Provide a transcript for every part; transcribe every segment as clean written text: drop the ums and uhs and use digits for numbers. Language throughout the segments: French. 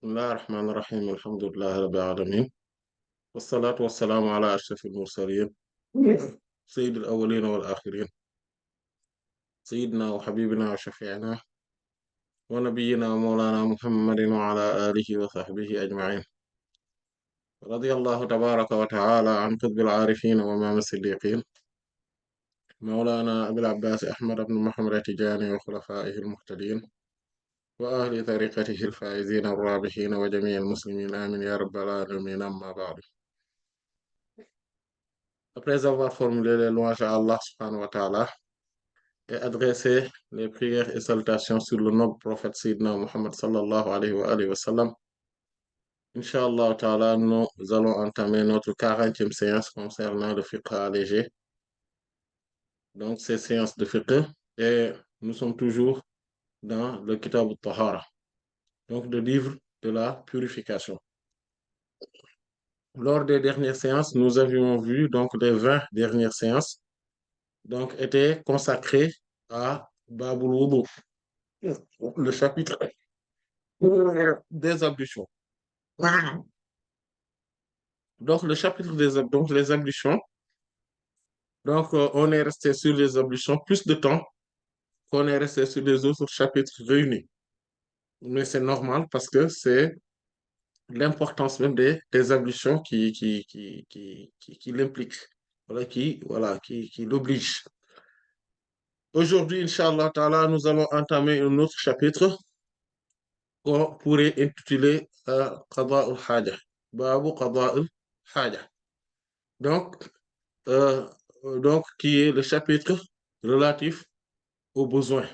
بسم الله الرحمن الرحيم الحمد لله رب العالمين والصلاة والسلام على أشرف المرسلين سيد الأولين والآخرين سيدنا وحبيبنا وشفيعنا ونبينا مولانا محمد وعلى آله وصحبه أجمعين رضي الله تبارك وتعالى عن قطب العارفين وإمام الصديقين مولانا أبي العباس أحمد بن محمد التجاني وخلفائه المهتدين وأهل طريقته الفائزين الرابحين وجميع المسلمين آمين يا رب العالمين أما بعد. Après avoir formulé les louanges à Allah subhanahu wa ta'ala et adressé les prières et salutations sur le noble prophète Sayyidina Muhammad sallallahu alayhi wa sallam, Inch'Allah ta'ala, nous allons entamer notre 40e séance concernant le fiqh allégé. Donc, ces séances de fiqh, et nous sommes toujours dans le Kitab al-Tahara, donc le livre de la purification. Lors des dernières séances, nous avions vu donc les 20 dernières séances donc étaient consacrées à Babul Wudu, le chapitre des ablutions. Donc, le chapitre donc les ablutions, donc on est resté sur les ablutions plus de temps qu'on est resté sur les autres chapitres réunis. Mais c'est normal parce que c'est l'importance même des ablutions qui l'implique, qui l'oblige. Aujourd'hui, Inch'Allah Ta'ala, nous allons entamer un autre chapitre qu'on pourrait intituler Qada al-Haja, Babu Qada al-Haja. Donc, euh, donc, qui est le chapitre relatif aux besoins.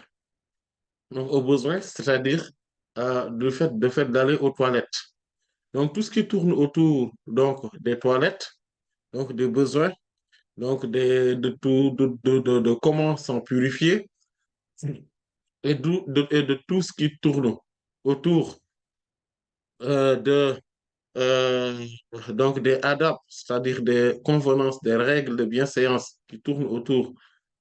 Donc, aux besoins, c'est-à-dire le fait d'aller aux toilettes. Donc, tout ce qui tourne autour donc, des toilettes, donc des besoins, donc de comment s'en purifier et de tout ce qui tourne autour de euh, donc des adab, c'est-à-dire des convenances, des règles de bienséance qui tournent autour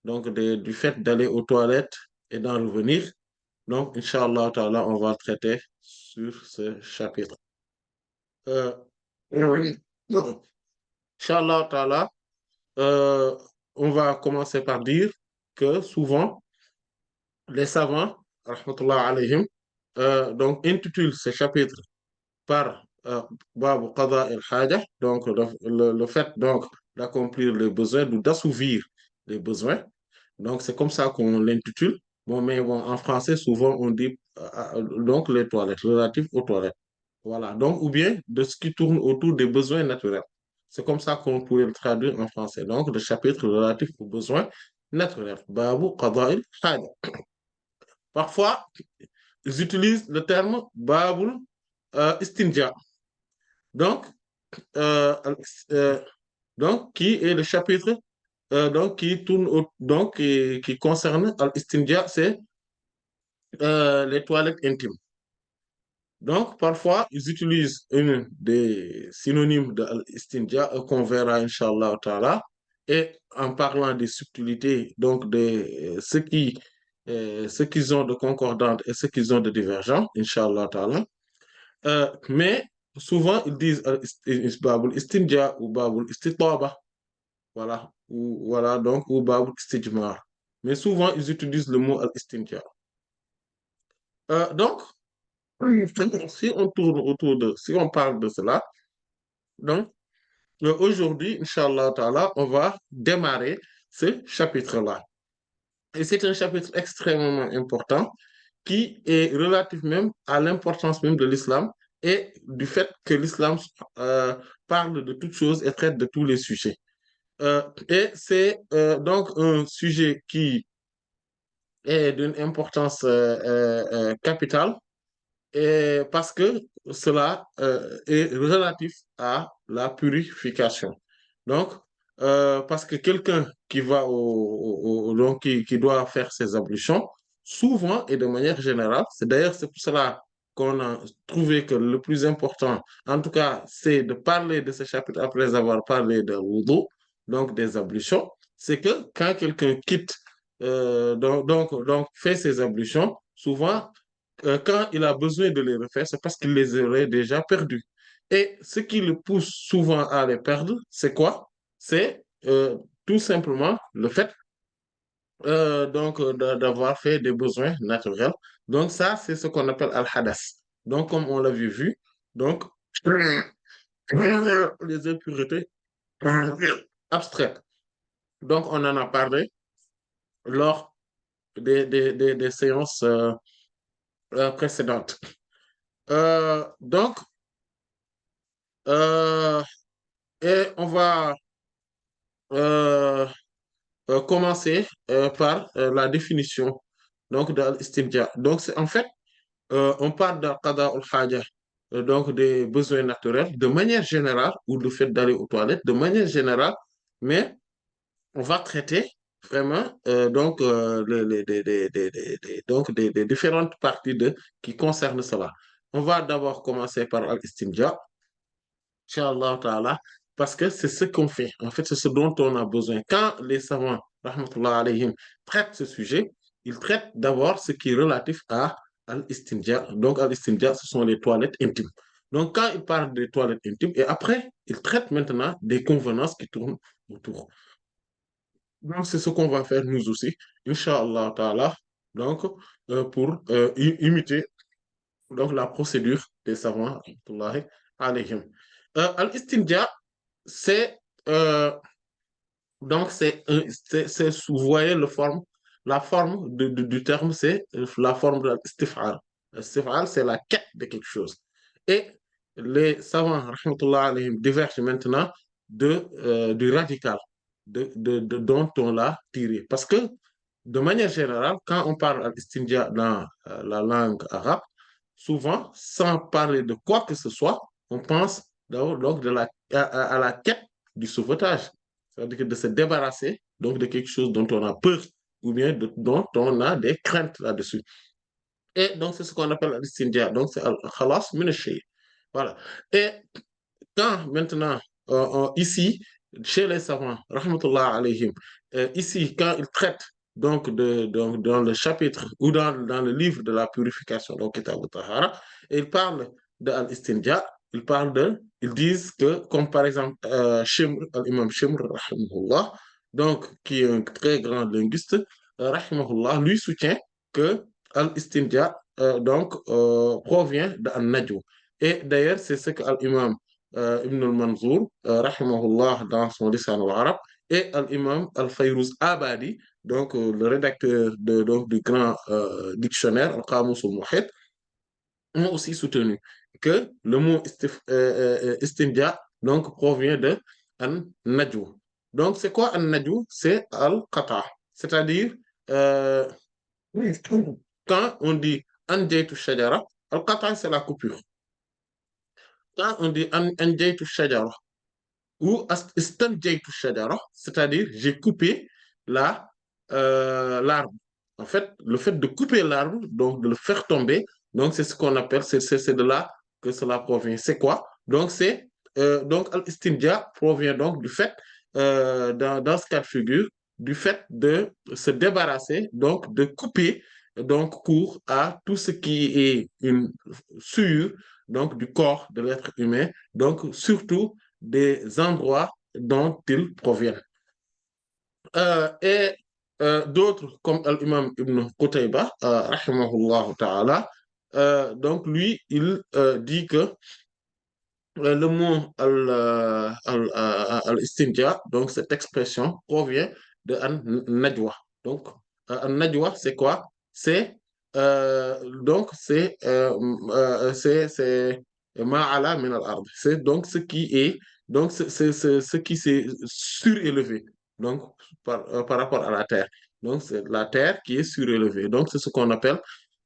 donc du fait d'aller aux toilettes et d'en revenir. Donc, Inch'Allah Ta'ala, on va traiter sur ce chapitre. Euh, oui. Inch'Allah Ta'ala, on va commencer par dire que souvent, les savants, rahmatullah alayhim, donc intitulent ce chapitre par Babu Qada el-Haja, donc le fait donc d'accomplir les besoins, ou d'assouvir les besoins. Donc c'est comme ça qu'on l'intitule. Bon, mais bon, en français, souvent on dit donc les toilettes, relatives aux toilettes. Voilà, donc ou bien de ce qui tourne autour des besoins naturels. C'est comme ça qu'on pourrait le traduire en français. Donc le chapitre relatif aux besoins naturels. Babu Qada el-Haja. Parfois, ils utilisent le terme Babul Istinja. Donc, euh, euh, donc, qui est le chapitre donc, qui tourne donc, qui concerne Al-Istinja, c'est les toilettes intimes. Donc, parfois, ils utilisent une des synonymes de Al-Istinja qu'on verra, Inch'Allah Ta'ala, et en parlant des subtilités, donc de ce qu'ils ont de concordant et ce qu'ils ont de divergent, Inch'Allah Ta'ala. Mais souvent, ils disent Babul Istinja ou Babul Istitaba. Voilà, donc, ou Babul Istijmar. Mais souvent, ils utilisent le mot Al-Istinja. Donc, si on tourne autour si on parle de cela, donc, aujourd'hui, Inch'Allah Ta'ala, on va démarrer ce chapitre-là. Et c'est un chapitre extrêmement important qui est relatif même à l'importance même de l'islam et du fait que l'islam parle de toutes choses et traite de tous les sujets. Et c'est donc un sujet qui est d'une importance capitale et parce que cela est relatif à la purification. Donc, parce que quelqu'un qui va donc qui doit faire ses ablutions, souvent et de manière générale, c'est pour cela qu'on a trouvé que le plus important, en tout cas, c'est de parler de ce chapitre après avoir parlé de wudu, donc des ablutions, c'est que quand quelqu'un quitte, donc fait ses ablutions, souvent, quand il a besoin de les refaire, c'est parce qu'il les aurait déjà perdus. Et ce qui le pousse souvent à les perdre, c'est quoi? C'est tout simplement le fait d'avoir fait des besoins naturels. Donc ça, c'est ce qu'on appelle al-hadas. Donc comme on l'avait vu, donc les impuretés abstraites. Donc on en a parlé lors des séances précédentes. Donc, euh, et on va euh, commencer par la définition donc, de l'istinja. Donc, en fait, on parle de qada al-haja, donc des besoins naturels, de manière générale, ou le fait d'aller aux toilettes, de manière générale, mais on va traiter vraiment donc des différentes parties qui concernent cela. On va d'abord commencer par l'istinja, Inch'Allah ta'ala, parce que c'est ce qu'on fait. En fait, c'est ce dont on a besoin. Quand les savants, rahmatullah alayhim, traitent ce sujet, ils traitent d'abord ce qui est relatif à l'istinja. Donc, à l'istinja, ce sont les toilettes intimes. Donc, quand ils parlent des toilettes intimes, et après, ils traitent maintenant des convenances qui tournent autour. Donc, c'est ce qu'on va faire nous aussi, Inch'Allah ta'ala, donc, pour imiter donc, la procédure des savants, rahmatullahi alayhim. Al-istinja, c'est donc vous voyez la forme du terme, c'est la forme de l'istif'al. L'istif'al, c'est la quête de quelque chose. Et les savants, rahmatullah alayhim, divergent maintenant du radical dont on l'a tiré. Parce que, de manière générale, quand on parle à l'istinja dans la langue arabe, souvent, sans parler de quoi que ce soit, on pense donc à la quête du sauvetage. C'est-à-dire de se débarrasser donc de quelque chose dont on a peur ou bien dont on a des craintes là-dessus. Et donc, c'est ce qu'on appelle al-istinja. Donc, c'est al-khalas min al-shay. Voilà. Et quand maintenant, ici, chez les savants, rahmatullah alayhim, ici, quand ils traitent donc dans le chapitre ou dans le livre de la purification, donc Kitab al-Tahara, ils parlent de al-istinja, ils disent que, comme par exemple, l'imam Shimr, rahimahullah, donc, qui est un très grand linguiste, rahimahullah, lui soutient que al-istinja, provient d'al-najw. Et d'ailleurs, c'est ce que l'imam Ibn al-Manzour, rahimahullah, dans son Lisan al-Arab, et l'imam al-Fayrouz Abadi, donc le rédacteur donc, du grand dictionnaire, Al-Qamus al-Muhit, ont aussi soutenu que le mot istinja donc, provient de an-najw. Donc, c'est quoi an-najw? C'est al-qata, c'est-à-dire quand on dit anjaytu shajara, al-qata, c'est la coupure. Quand on dit anjaytu shajara, ou istanjaytu shajara, c'est-à-dire j'ai coupé l'arbre. En fait, le fait de couper l'arbre, donc de le faire tomber, donc c'est ce qu'on appelle, c'est de là que cela provient. C'est quoi? Donc donc al-istinja provient donc du fait, dans ce cas de figure, du fait de se débarrasser, donc de couper donc court à tout ce qui est une souillure donc du corps de l'être humain, donc surtout des endroits dont ils proviennent. Et d'autres, comme l'imam Ibn Qutayba, rahimahullah ta'ala, donc lui, il dit que le mot al-istinja, donc cette expression provient de an-najwa. Donc, an-najwa, c'est quoi? C'est donc c'est ma'ala min al-ard. C'est donc ce qui est donc ce qui s'est surélevé donc par rapport à la terre. Donc, c'est la terre qui est surélevée. Donc, c'est ce qu'on appelle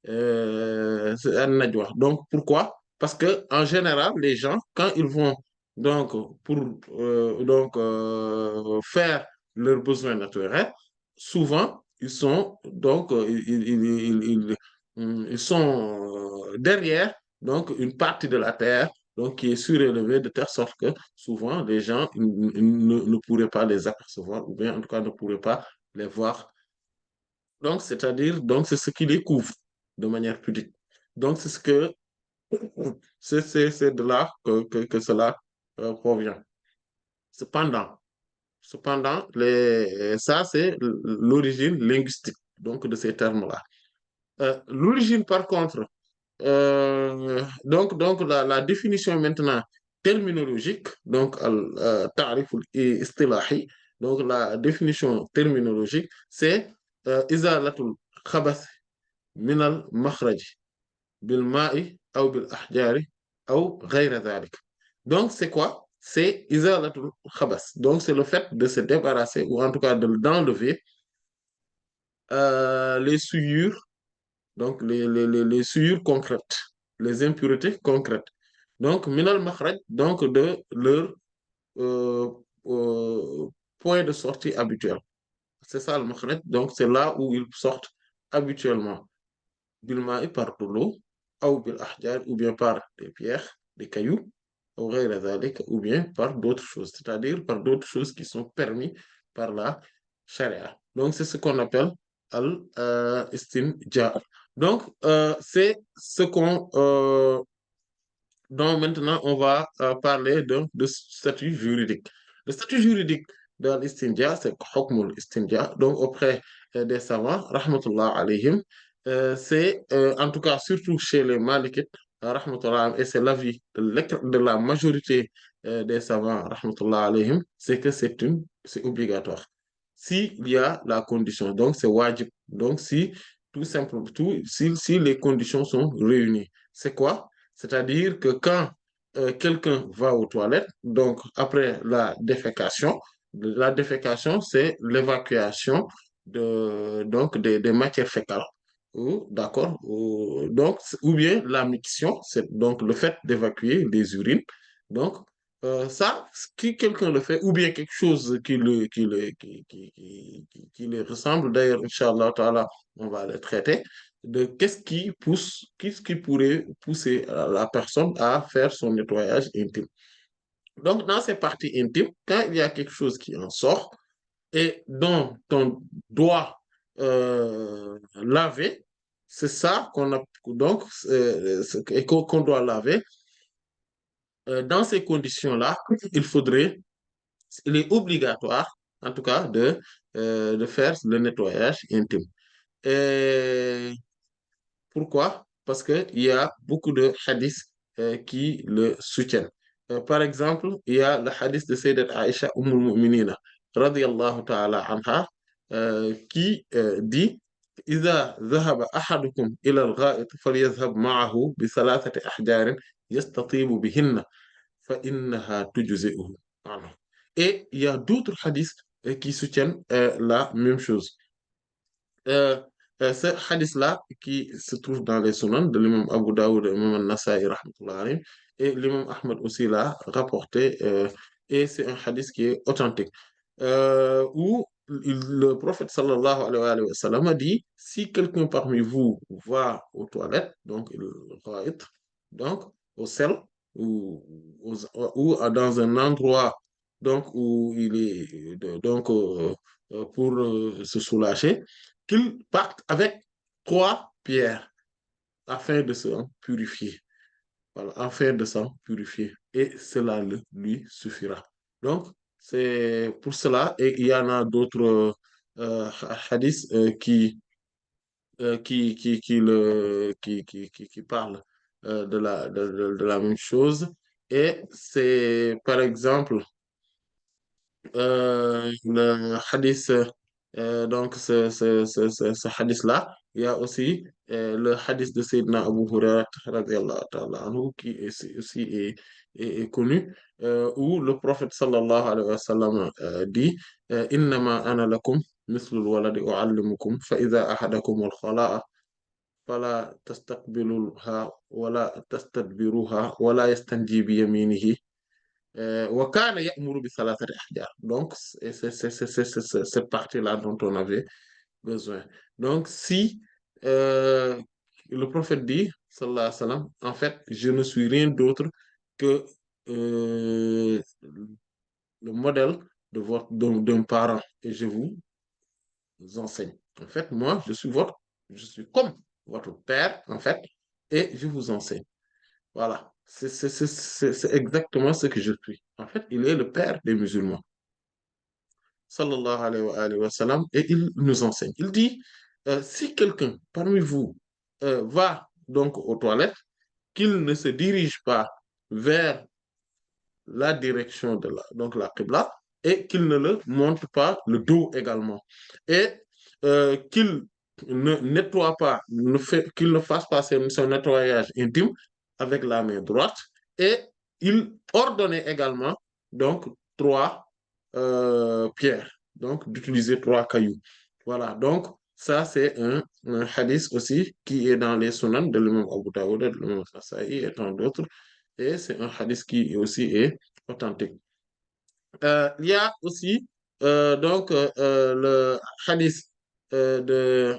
c'est an-najwa. Donc, pourquoi? Parce que en général, les gens, quand ils vont donc pour faire leurs besoins naturels, souvent ils sont donc ils sont derrière donc une partie de la terre donc qui est surélevée de telle sorte que souvent les gens ne pourraient pas les apercevoir ou bien en tout cas ne pourraient pas les voir. Donc c'est-à-dire donc c'est ce qui les couvre de manière pudique. Donc, c'est de là que cela provient. Cependant, ça, c'est l'origine linguistique donc, de ces termes-là. L'origine, par contre, donc la définition maintenant terminologique, donc tarif istilahi, donc la définition terminologique, c'est izalatul khabath minal makhraj bil ma'i ou bil ahjari ou ghayra dhalik. Donc c'est quoi? C'est izalatul khabath. Donc c'est le fait de se débarrasser ou en tout cas d'enlever les souillures, donc les souillures concrètes, les impuretés concrètes. Donc, minal makhraj, donc de leur euh, euh, point de sortie habituel. C'est ça le makhraj, donc c'est là où ils sortent habituellement. Bilma'i par de l'eau, ou bil ahjar, ou bien par des pierres, des cailloux, ou bien par d'autres choses, c'est-à-dire par d'autres choses qui sont permis par la charia. Donc, c'est ce qu'on appelle al-istinja. Donc, c'est ce qu'on donc maintenant, on va parler de statut juridique. Le statut juridique de l'istinja, c'est hukmul istinja. Donc auprès des savants, rahmatullah alayhim, c'est en tout cas surtout chez les malikites, rahmatullah, et c'est l'avis de la majorité des savants, rahmatullah alayhim, c'est que c'est obligatoire. S'il y a la condition, donc c'est wajib. Donc si tout simplement, si les conditions sont réunies, c'est quoi? C'est-à-dire que quand quelqu'un va aux toilettes, donc après la défécation, c'est l'évacuation donc des matières fécales. D'accord? Donc, ou bien la miction, c'est donc le fait d'évacuer des urines. Donc, ça, si quelqu'un le fait, ou bien quelque chose qui le ressemble, d'ailleurs, Inch'Allah, Ta'ala, on va le traiter de qu'est-ce qui pourrait pousser la personne à faire son nettoyage intime. Donc, dans ces parties intimes, quand il y a quelque chose qui en sort et dont on doit laver, c'est ça qu'on a donc et qu'on doit laver. Dans ces conditions-là, il est obligatoire, en tout cas, de faire le nettoyage intime. Et pourquoi? Parce qu'il y a beaucoup de hadiths qui le soutiennent. Par exemple, il y a le hadith de Sayyidat Aisha Mu'minina, radiyallahu ta'ala anha, qui dit إذا ذهب أحدكم إلى الغائط فليذهب معه بثلاثة أحجار يستطيب بهن فإنها تجزئه عنه. Et il y a d'autres hadiths qui soutiennent la même chose. Euh, Ce hadith-là qui se trouve dans les Sunan de l'imam Abu Dawud et l'imam Al-Nasa'i, rahmatullahi alayhi, et l'imam Ahmad aussi l'a rapporté, et c'est un hadith qui est authentique, où le prophète sallallahu alayhi wa sallam a dit, si quelqu'un parmi vous va aux toilettes, donc il va être donc au sel, ou, ou dans un endroit donc, où il est donc, pour se soulager, qu'il parte avec 3 pierres afin de s'en purifier. Voilà, afin de s'en purifier. Et cela lui suffira. Donc, c'est pour cela, et il y en a d'autres hadiths qui parlent de la même chose. Et c'est, par exemple, le hadith, donc ce hadith-là, il y a aussi le hadith de Sayyidina Abu Hurairah radiyallahu ta'ala anhu, qui aussi est connu, où le prophète sallallahu alayhi wa sallam dit Innama ana lakum mithlul waladi u'allimukum fa idha ahadakum al-khala'a fala tastaqbiluha wala tastadbiruha wala yastanji bi yaminihi وكان يأمر بثلاثة أحجار. Donc, c'est cette partie-là dont on avait besoin. Donc, si euh, le prophète dit, sallallahu alayhi wa sallam, en fait, je ne suis rien d'autre que le modèle d'un parent et je vous enseigne. En fait, moi, je suis comme votre père, en fait, et je vous enseigne. Voilà, c'est exactement ce que je suis. En fait, il est le père des musulmans, sallallahu alayhi wa sallam, et il nous enseigne. Il dit, si quelqu'un parmi vous va donc aux toilettes, qu'il ne se dirige pas vers la direction de la Qibla et qu'il ne le monte pas le dos également. Et qu'il ne nettoie pas, qu'il ne fasse pas son nettoyage intime avec la main droite. Et il ordonnait également donc trois pierres, donc d'utiliser trois cailloux. Voilà, donc ça c'est un hadith aussi qui est dans les sunan de l'imam Abu Dawud, de l'imam Nasa'i et tant d'autres. Et c'est un hadith qui aussi est authentique. Il y a aussi le hadith de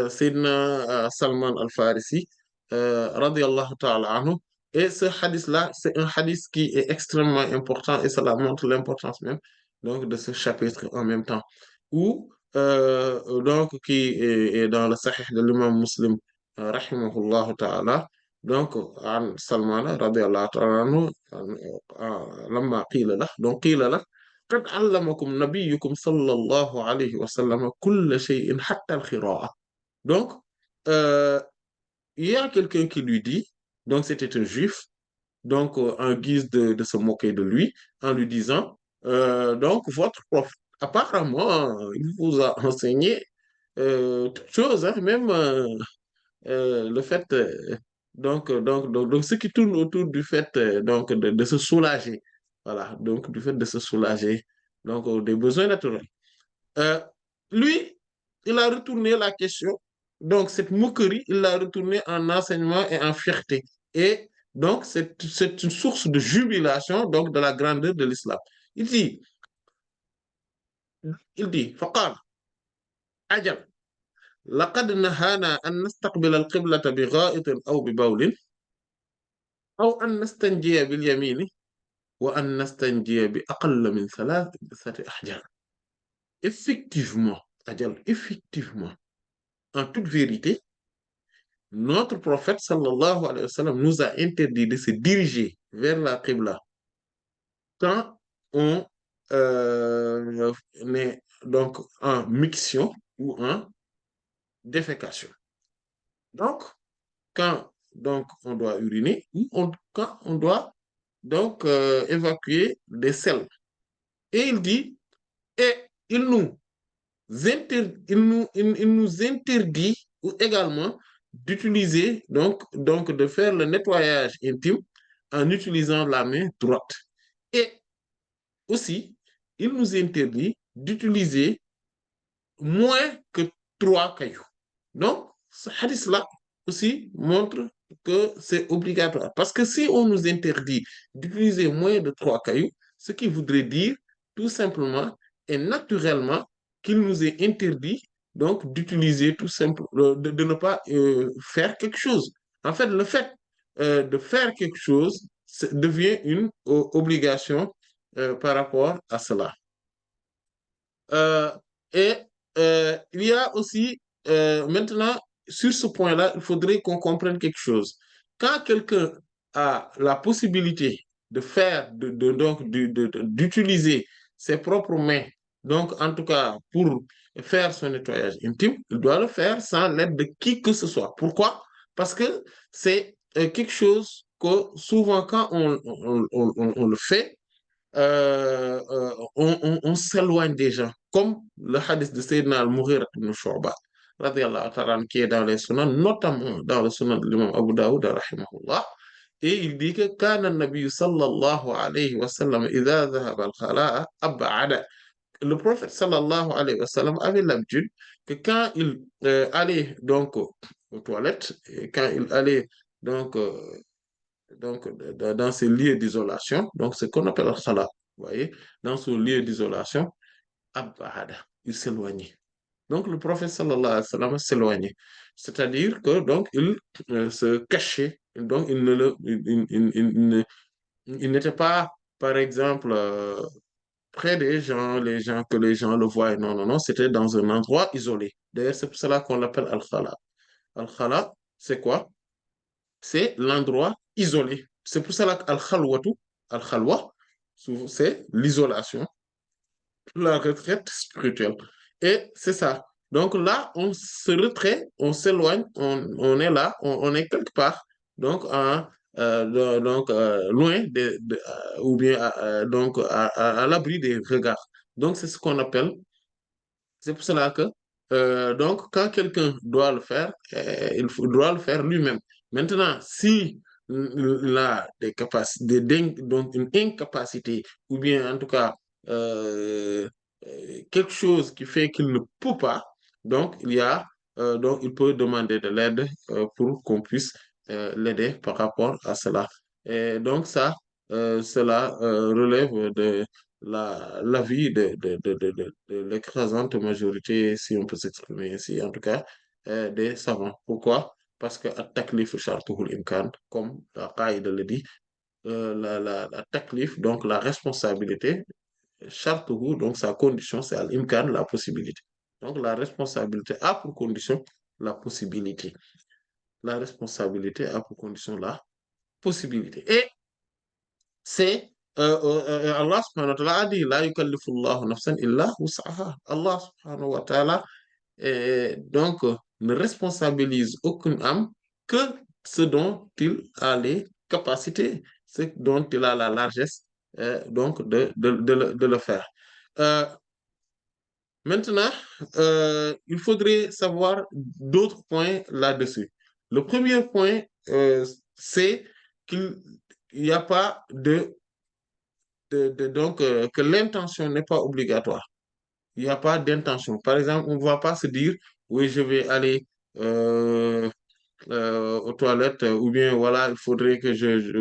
Sayyidina Salman al-Farisi, radiallahu ta'ala anhu. Et ce hadith-là, c'est un hadith qui est extrêmement important et cela montre l'importance même donc, de ce chapitre en même temps. Où, donc, qui est dans le Sahih de l'imam Muslim, rahimahullah ta'ala, donc, عن سلمان رضي الله تعالى عنه لما قيل له donc قيل له قد علمكم نبيكم صلى الله عليه وسلم كل شيء حتى القراءة. Donc, euh, il y a quelqu'un qui lui dit, donc c'était un juif, donc en guise de se moquer de lui, en lui disant, donc votre prof, apparemment, il vous a enseigné toutes choses, hein, même le fait, donc, ce qui tourne autour du fait donc, de se soulager, voilà, donc du fait de se soulager, donc des besoins naturels. Euh, Lui, il a retourné la question. Donc, cette moquerie, il l'a retournée en enseignement et en fierté. Et donc, c'est une source de jubilation donc, de la grandeur de l'islam. Il dit, فقال عجب لقد نهانا أن نستقبل القبلة بغائط أو ببول أو أن نستنجي باليمين وأن نستنجي بأقل من ثلاثة أحجار. Effectivement, عجل, effectivement, en toute vérité, notre prophète sallallahu alayhi wa sallam nous a interdit de se diriger vers la Qibla quand on est donc en miction ou en défécation. Donc, quand donc, on doit uriner ou quand on doit donc évacuer des selles. Et il dit, et il nous interdit également d'utiliser, donc de faire le nettoyage intime en utilisant la main droite. Et aussi, il nous interdit d'utiliser moins que trois cailloux. Donc, ce hadith-là aussi montre que c'est obligatoire. Parce que si on nous interdit d'utiliser moins de trois cailloux, ce qui voudrait dire tout simplement et naturellement qu'il nous est interdit donc d'utiliser tout simplement, de ne pas faire quelque chose. En fait, le fait de faire quelque chose devient une obligation par rapport à cela. Euh, et il y a aussi, maintenant, sur ce point-là, il faudrait qu'on comprenne quelque chose. Quand quelqu'un a la possibilité de faire, donc, d'utiliser ses propres mains, donc en tout cas pour faire son nettoyage intime, il doit le faire sans l'aide de qui que ce soit. Pourquoi? Parce que c'est quelque chose que souvent quand on le fait, on s'éloigne des gens, comme le hadith de Sayyidina al-Mughira ibn Shu'ba, radiallahu ta'ala anhu, qui est dans les sunan, notamment dans le sunan de l'imam Abu Dawud, rahimahullah, et il dit que كان النبي صلى الله عليه وسلم إذا ذهب الخلاء أبعد. Le prophète sallallahu alayhi wa sallam avait l'habitude que quand il allait donc aux toilettes, et quand il allait donc dans ces lieux d'isolation, donc ce qu'on appelle le khala, vous voyez, dans ce lieu d'isolation, abahada, il s'éloignait. Donc le prophète sallallahu alayhi wa sallam s'éloignait. C'est-à-dire que donc il se cachait, donc il n'était pas, par exemple, près des gens, que les gens le voient. Non, non, non, c'était dans un endroit isolé. D'ailleurs, c'est pour cela qu'on l'appelle al-khala. Al-khala, c'est quoi? C'est l'endroit isolé. C'est pour cela qu'al-khalwatu, al-khalwa, c'est l'isolation, la retraite spirituelle. Et c'est ça. Donc là, on se retrait, on s'éloigne, on est là, on est quelque part, donc, loin ou bien donc à l'abri des regards. Donc, c'est ce qu'on appelle, c'est pour cela que, donc, quand quelqu'un doit le faire, doit le faire lui-même. Maintenant, si il a des capacités, donc une incapacité, ou bien en tout cas, euh, quelque chose qui fait qu'il ne peut pas, donc donc il peut demander de l'aide pour qu'on puisse l'aider par rapport à cela. Et donc cela relève de l'avis de l'écrasante majorité, si on peut s'exprimer ainsi, en tout cas, des savants. Pourquoi? Parce que at-taklif shartuhul imkan, comme la qaïda le dit, la taklif, donc la responsabilité, shartuhu, donc sa condition, c'est al-imkan, la possibilité. Donc la responsabilité a pour condition la possibilité. La responsabilité a pour condition la possibilité. Et c'est Allah subhanahu wa ta'ala a dit la yukallifullahu nafsan illa wus'aha. Allah subhanahu wa ta'ala donc ne responsabilise aucune âme que ce dont il a les capacités, ce dont il a la largesse donc de le faire. Euh, Maintenant, il faudrait savoir d'autres points là-dessus. Le premier point, c'est qu'il n'y a pas donc que l'intention n'est pas obligatoire. Il n'y a pas d'intention. Par exemple, on ne va pas se dire, oui, je vais aller euh, aux toilettes, ou bien voilà, il faudrait que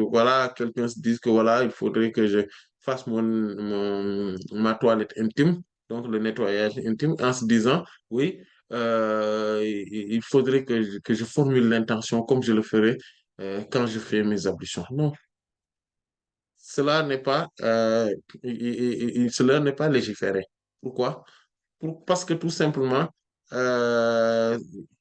voilà, quelqu'un se dise que voilà, il faudrait que je fasse ma toilette intime, donc le nettoyage intime, en se disant, oui, il faudrait que je formule l'intention comme je le ferais quand je fais mes ablutions. Non, cela n'est pas, cela n'est pas légiféré. Pourquoi? Parce que tout simplement, euh,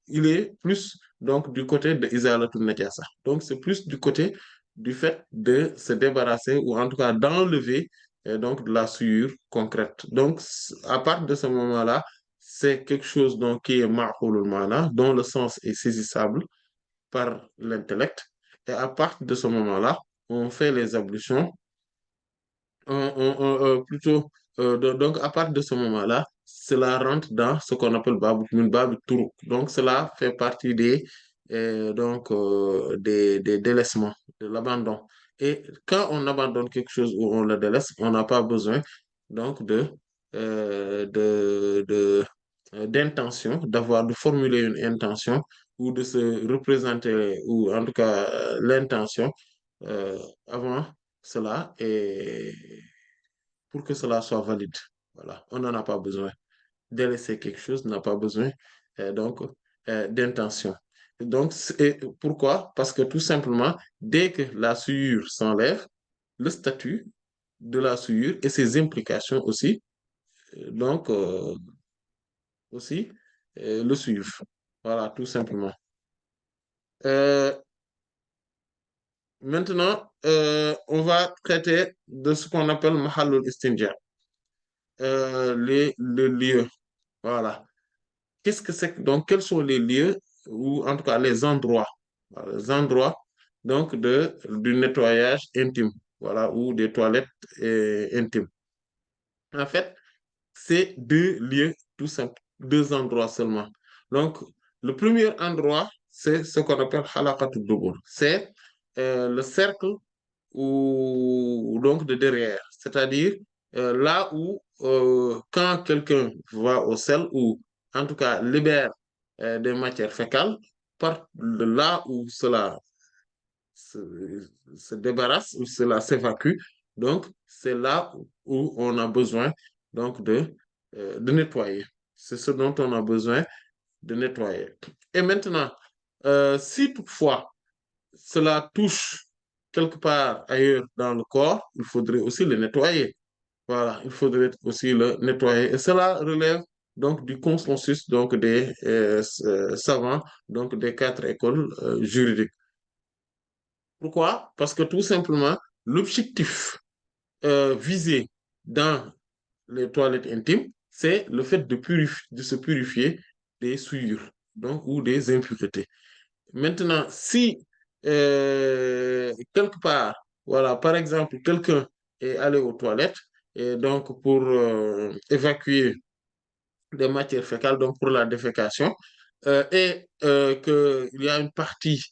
il est plus donc du côté de Izalatul Najasa. Donc, c'est plus du côté du fait de se débarrasser ou en tout cas d'enlever donc de la souillure concrète. Donc, à partir de ce moment-là, c'est quelque chose donc, qui est ma'qulul ma'na, dont le sens est saisissable par l'intellect. Et à partir de ce moment-là, on fait les ablutions plutôt, donc à partir de ce moment-là, cela rentre dans ce qu'on appelle min bab turuk. Donc cela fait partie des délaissements, de l'abandon. Et quand on abandonne quelque chose ou on le délaisse, on n'a pas besoin donc d'intention, de formuler une intention ou de se représenter, ou en tout cas l'intention euh, avant cela et pour que cela soit valide. Voilà, on n'en a pas besoin. Délaisser quelque chose n'a pas besoin donc d'intention. Donc, pourquoi? Parce que tout simplement, dès que la souillure s'enlève, le statut de la souillure et ses implications aussi, donc aussi le suivent. Voilà, tout simplement. Euh, Maintenant, on va traiter de ce qu'on appelle Mahallul Istinja, les lieux. Voilà. Qu'est-ce que c'est donc, quels sont les lieux ou en tout cas les endroits, voilà, les endroits donc du nettoyage intime, voilà, ou des toilettes intimes. En fait, c'est deux lieux, tout simple, deux endroits seulement. Donc, le premier endroit, c'est ce qu'on appelle halaqatul dubur. C'est le cercle ou donc de derrière, c'est-à-dire là où quand quelqu'un va au sel ou en tout cas libère des matières fécales, par de là où cela se, se débarrasse, où cela s'évacue, donc c'est là où on a besoin donc de nettoyer. C'est ce dont on a besoin de nettoyer. Et maintenant, si toutefois cela touche quelque part ailleurs dans le corps, il faudrait aussi le nettoyer. Voilà, il faudrait aussi le nettoyer. Et cela relève donc du consensus donc des savants, donc des quatre écoles juridiques. Pourquoi? Parce que tout simplement, l'objectif visé dans les toilettes intimes, c'est le fait de se purifier des souillures, donc, ou des impuretés. Maintenant, si quelque part, voilà, par exemple, quelqu'un est allé aux toilettes, et donc pour évacuer des matières fécales, donc pour la défécation, et qu'il y a une partie,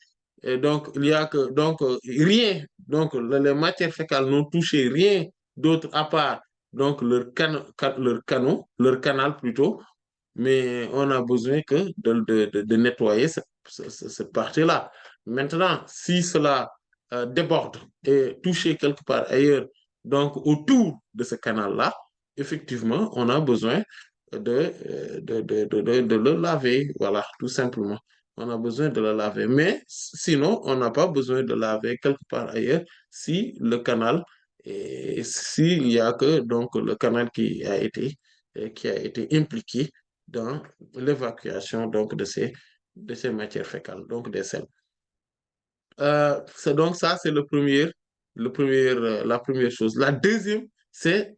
et donc il y a que donc rien, donc les matières fécales n'ont touché rien d'autre à part donc leur canal plutôt, mais on a besoin que de nettoyer cette partie-là. Maintenant, si cela déborde et touche quelque part ailleurs, donc autour de ce canal-là, effectivement, on a besoin de le laver, voilà, tout simplement. On a besoin de le laver. Mais sinon, on n'a pas besoin de laver quelque part ailleurs si le canal, et s'il y a que donc le canal qui a été impliqué dans l'évacuation donc de ces matières fécales, donc des selles. C'est donc ça, c'est la première chose. La deuxième, c'est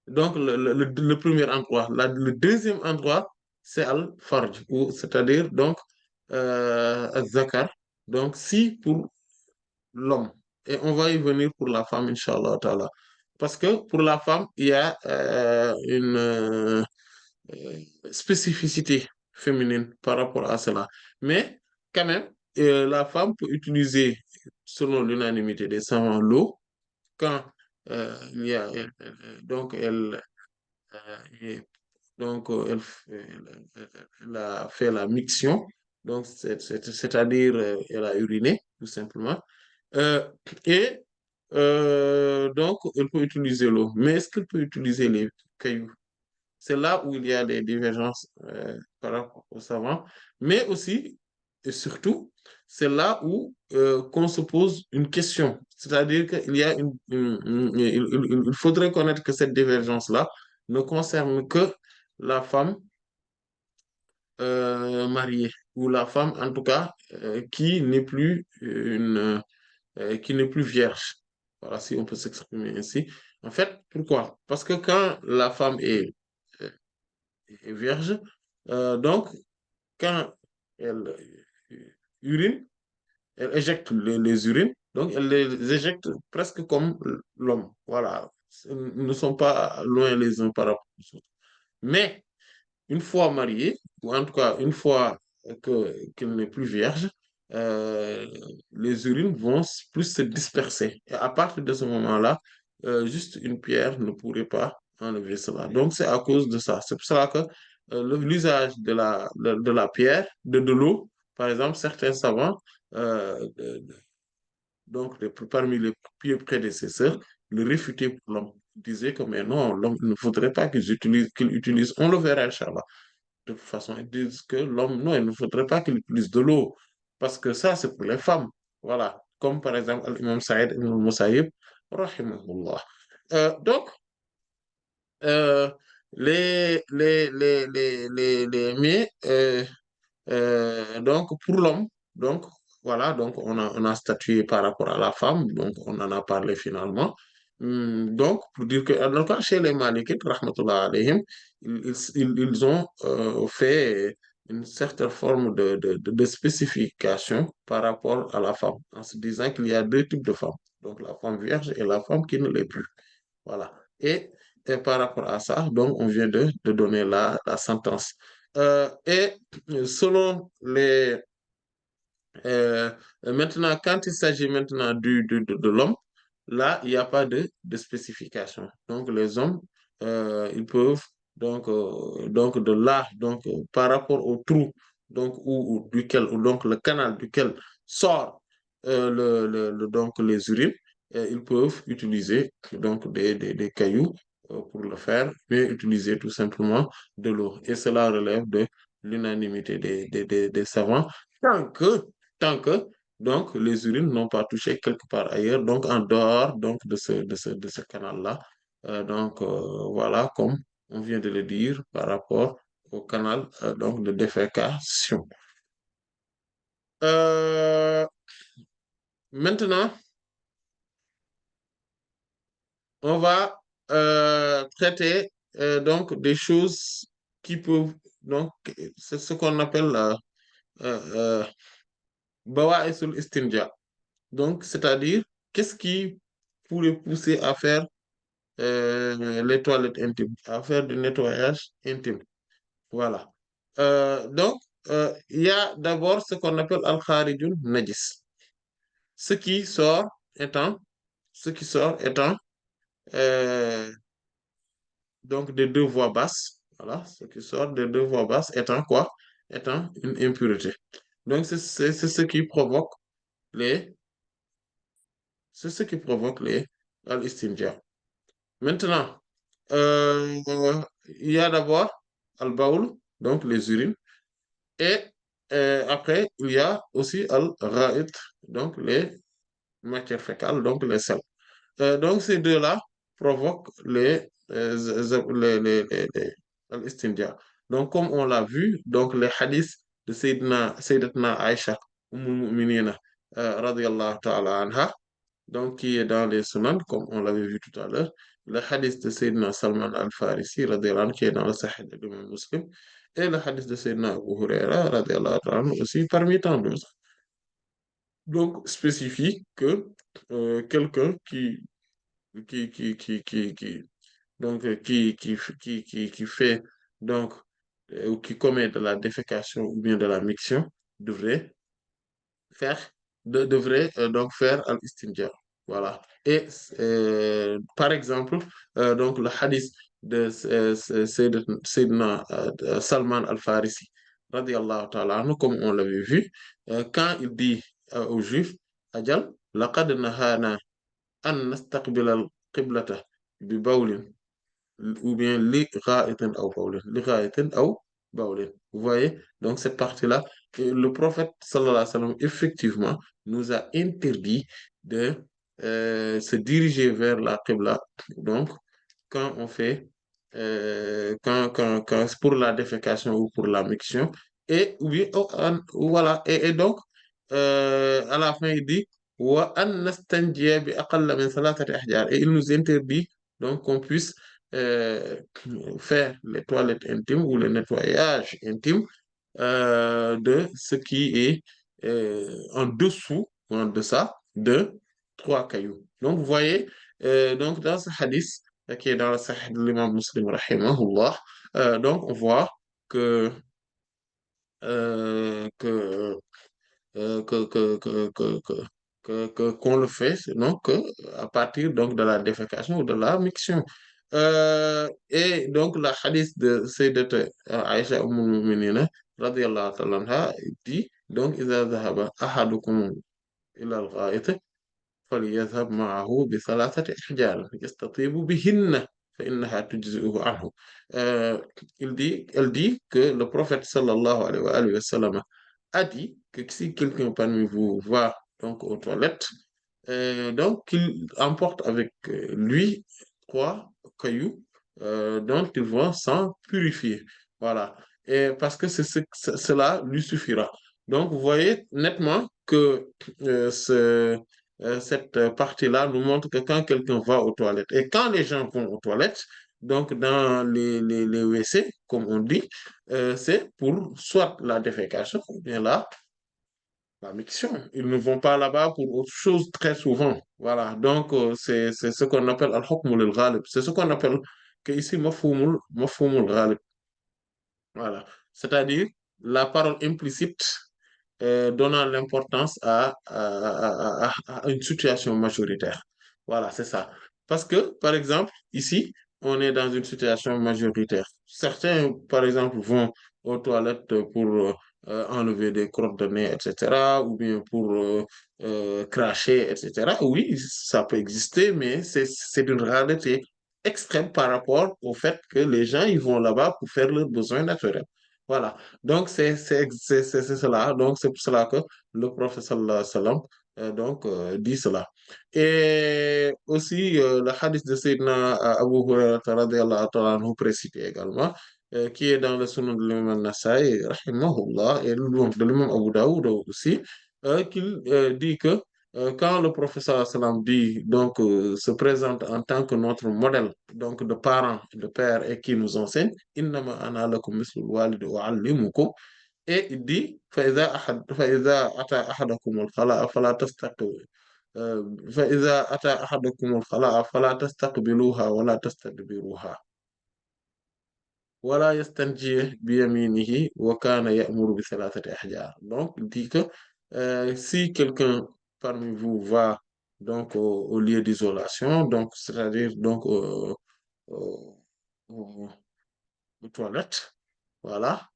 donc le premier endroit. Le deuxième endroit, c'est al-farj, c'est-à-dire donc al-zakar. Donc si pour l'homme, et on va y venir pour la femme, Inch'Allah ta'ala. Parce que pour la femme, il y a une euh, spécificité féminine par rapport à cela. Mais quand même, la femme peut utiliser, selon l'unanimité des savants, l'eau quand il y a, donc et donc elle a fait la miction, donc c'est-à-dire elle a uriné tout simplement. Euh, et donc elle peut utiliser l'eau, mais est-ce qu'elle peut utiliser les cailloux? C'est là où il y a des divergences par rapport aux savants, mais aussi et surtout, c'est là où qu'on se pose une question. C'est-à-dire qu'il y a il faudrait connaître que cette divergence-là ne concerne que la femme mariée, ou la femme, en tout cas, qui n'est plus vierge. Voilà, si on peut s'exprimer ainsi. En fait, pourquoi? Parce que quand la femme euh, est vierge. Donc, quand elle urine, elle éjecte les urines, donc elle les éjecte presque comme l'homme. Voilà. Ils ne sont pas loin les uns par rapport aux autres. Mais une fois mariée, ou en tout cas une fois qu'elle n'est plus vierge, euh, les urines vont plus se disperser. Et à partir de ce moment-là, juste une pierre ne pourrait pas enlever cela. Donc c'est à cause de ça. C'est pour cela que l'usage de la pierre, de l'eau, par exemple, certains savants, donc parmi les pieux prédécesseurs, le réfutaient pour l'homme. Ils disaient que mais non, l'homme il ne faudrait pas qu'il utilise, on le verra, Inch'Allah de toute façon, ils disent que l'homme, non, il ne faudrait pas qu'il utilise de l'eau, parce que ça, c'est pour les femmes. Voilà. Comme par exemple, l'imam Saïd ibn al-Musayyib, rahimahullah. Donc, euh, mais, donc, pour l'homme, donc, voilà, donc on a statué par rapport à la femme, donc on en a parlé finalement. Donc, pour dire que, en tout cas, chez les Malikites, rahmatullah alayhim, ils ont fait une certaine forme de spécification par rapport à la femme, en se disant qu'il y a deux types de femmes, donc la femme vierge et la femme qui ne l'est plus. Voilà. Et par rapport à ça, donc, on vient de donner la sentence. Et selon les... euh, maintenant, quand il s'agit maintenant de l'homme, là, il n'y a pas de spécification. Donc, les hommes, ils peuvent, donc de là, donc, par rapport au trou, donc, duquel, ou donc le canal duquel sort donc les urines, ils peuvent utiliser donc des cailloux pour le faire, mais utiliser tout simplement de l'eau. Et cela relève de l'unanimité des savants, tant que, tant que donc, les urines n'ont pas touché quelque part ailleurs, donc en dehors donc, de ce canal-là. Donc, voilà, comme on vient de le dire par rapport au canal donc de défécation. Euh, Maintenant, on va traiter donc des choses qui peuvent donc c'est ce qu'on appelle euh, bawa'isul istinja. Donc, c'est-à-dire qu'est-ce qui pourrait pousser à faire les toilettes intimes, à faire du nettoyage intime. Voilà. Donc, il y a d'abord ce qu'on appelle al-kharijun najis. Ce qui sort étant, ce qui sort étant euh, donc des deux voix basses. Voilà, ce qui sort des deux voix basses étant quoi? Étant une impureté. Donc, c'est ce qui provoque les, c'est ce qui provoque les al-istinja. Maintenant, euh, il y a d'abord al-baoul, donc les urines, et après, il y a aussi al-ra'it, donc les matières fécales, donc les selles. Donc, ces deux-là provoquent al-istinja. Donc, comme on l'a vu, donc les hadiths de Sayyidatna Aïcha, Mu'minina, radiyallahu ta'ala anha, donc qui est dans les Sunan, comme on l'avait vu tout à l'heure, le hadith de Sayyidina Salman al-Farisi, radiallahu anhu, qui est dans le Sahih de l'imam Muslim, et le hadith de Sayyidina Abu Huraira, radiallahu anhu, aussi parmi tant d'autres. Donc, spécifie que quelqu'un qui, donc, qui fait, donc, ou qui commet de la défécation ou bien de la miction devrait faire, devrait donc faire al-istinja. Voilà. Et par exemple, donc le hadith de Sayyidina Salman al-Farisi, radiallahu ta'ala anhu, comme on l'avait vu, quand il dit aux Juifs, Ajal, laqad nahana an nastaqbila al-qiblata bi bawlin ou bien li ghaitin aw bawlin, li ghaitin aw bawlin. Vous voyez, donc cette partie-là, le prophète sallallahu alayhi wa sallam, effectivement, nous a interdit de se diriger vers la qibla. Donc, quand on fait, quand c'est pour la défécation ou pour la miction, et oui, oh, voilà, et donc, à la fin, il dit, wa an nastanjiya bi aqalla min thalathati ahjar, et il nous interdit donc qu'on puisse faire les toilettes intimes ou le nettoyage intime de ce qui est en dessous ou en deçà de trois cailloux. Donc, vous voyez, donc dans ce hadith qui est dans le Sahih de l'imam Muslim, rahimahullah, donc on voit que, que qu'on le fait, donc à partir donc de la défécation ou de la miction. Et donc la hadith de Sayyidat Aïcha Umm radiyallahu ta'ala anha dit donc إذا ذهب أحدكم إلى الغائط فليذهب معه بثلاثة أحجار يستطيب بهن فإنها تجزئه عنه. Euh, elle dit que le prophète sallallahu alayhi wa sallam a dit que si quelqu'un parmi vous va donc aux toilettes, donc qu'il emporte avec lui trois cailloux dont il va s'en purifier. Voilà. Et parce que cela lui suffira. Donc, vous voyez nettement que cette partie-là nous montre que quand quelqu'un va aux toilettes et quand les gens vont aux toilettes, donc dans les WC, comme on dit, c'est pour soit la défécation ou bien la miction. Ils ne vont pas là-bas pour autre chose très souvent. Voilà. Donc, c'est ce qu'on appelle al-hukm al-ghalib. C'est ce qu'on appelle que ici, mafhumul ghalib. Voilà. C'est-à-dire la parole implicite donnant l'importance à une situation majoritaire. Voilà, c'est ça. Parce que, par exemple, ici, on est dans une situation majoritaire. Certains, par exemple, vont aux toilettes pour enlever des crottes de nez, etc., ou bien pour cracher, etc. Oui, ça peut exister, mais c'est une réalité extrême par rapport au fait que les gens, ils vont là-bas pour faire leurs besoins naturels. Voilà. Donc, c'est cela. Donc, c'est pour cela que le prophète sallallahu alayhi wa sallam donc, dit cela. Et aussi, le hadith de Sayyidina Abu Hurairah radiyallahu ta'ala anhu précité également. qui est dans le Sunan de l'imam An-Nasa'i, rahimahullah, et donc de l'imam Abu Daoud aussi, qu'il dit que quand le professeur sallam dit, donc, se présente en tant que notre modèle, donc de parents, de père, et qui nous enseigne, innama ana lakum mislul walidi uallimukum, et il dit, فإذا أتى أحدكم الخلاء فلا تستقبلوا فإذا أتى أحدكم الخلاء فلا تستقبلوها ولا تستدبروها ولا يستنجي بيمينه وكان يأمر بثلاثة أحجار. Donc, il dit que si quelqu'un parmi vous va donc au lieu d'isolation, donc c'est-à-dire donc aux toilettes, voilà,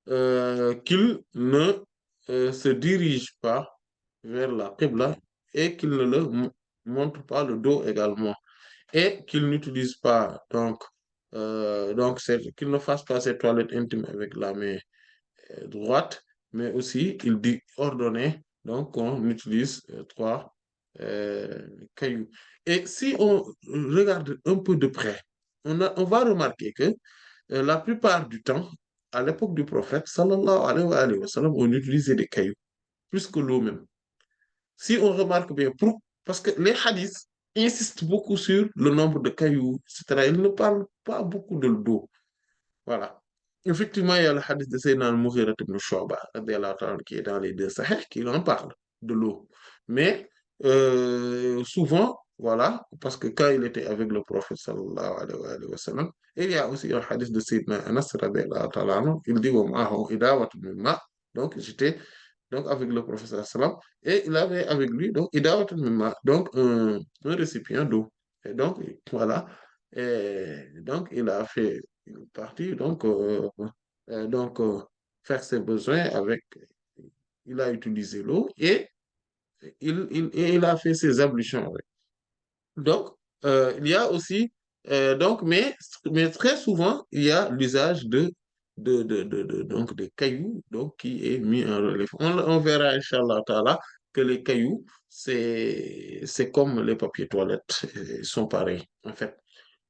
qu'il ne se dirige pas vers la Qibla et qu'il ne le montre pas le dos également et qu'il n'utilise pas donc qu'il ne fasse pas ses toilettes intimes avec la main droite, mais aussi il dit ordonné donc qu'on utilise trois cailloux. Et si on regarde un peu de près, on va remarquer que la plupart du temps, à l'époque du prophète, sallallahu alayhi wa sallam, on utilisait des cailloux, plus que l'eau même. Si on remarque bien, parce que les hadiths insistent beaucoup sur le nombre de cailloux, etc. Ils ne parlent pas beaucoup de l'eau. Voilà. Effectivement, il y a le hadith de Sayyidina al-Mughira ibn Shu'ba, radiyallahu ta'ala, qui est dans les deux Sahih, qui en parle de l'eau. Mais souvent, voilà, parce que quand il était avec le prophète sallallahu alayhi wa sallam, et il y a aussi un hadith de Sayyidina Anas, radiyallahu ta'ala, anhu, il dit wa ma'ahu idawatun min ma'. Donc, j'étais donc avec le professeur sallam, et il avait avec lui donc idawatun min ma', donc un récipient d'eau. Et donc, voilà. Et donc, il a fait une partie, donc faire ses besoins avec, il a utilisé l'eau et il a fait ses ablutions avec. Donc, il y a aussi, donc, mais très souvent, il y a l'usage donc, des cailloux donc, qui est mis en relief. On verra, Inch'Allah Ta'ala, que les cailloux, c'est comme les papiers toilettes, ils sont pareils, en fait.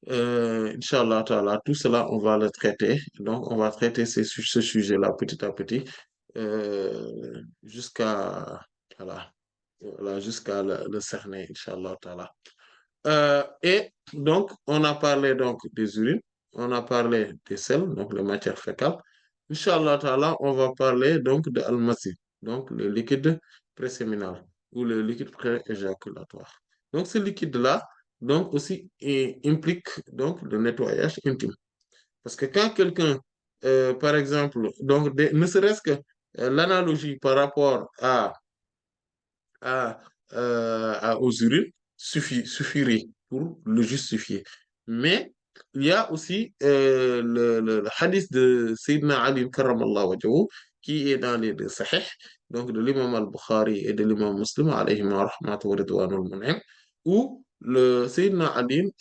Inch'Allah Ta'ala, tout cela, on va le traiter. Donc, on va traiter ce sujet-là petit à petit jusqu'à voilà, jusqu'à le cerner, Inch'Allah Ta'ala. Et donc, on a parlé donc des urines, on a parlé des selles, donc les matières fécales. Inch'Allah Ta'ala, on va parler donc de al-masi, donc le liquide préséminal ou le liquide pré-éjaculatoire. Donc, ce liquide-là, donc aussi implique donc le nettoyage intime. Parce que quand quelqu'un, par exemple, donc ne serait-ce que l'analogie par rapport à, aux urines suffirait pour le justifier. Mais il y a aussi le hadith de Sayyidina Ali karramallahu wajhahu qui est dans les deux sahih, donc de l'imam al-Bukhari et de l'imam Muslim, alayhi wa rahmatu wa ridwanul mun'im, où le Sayyidina Ali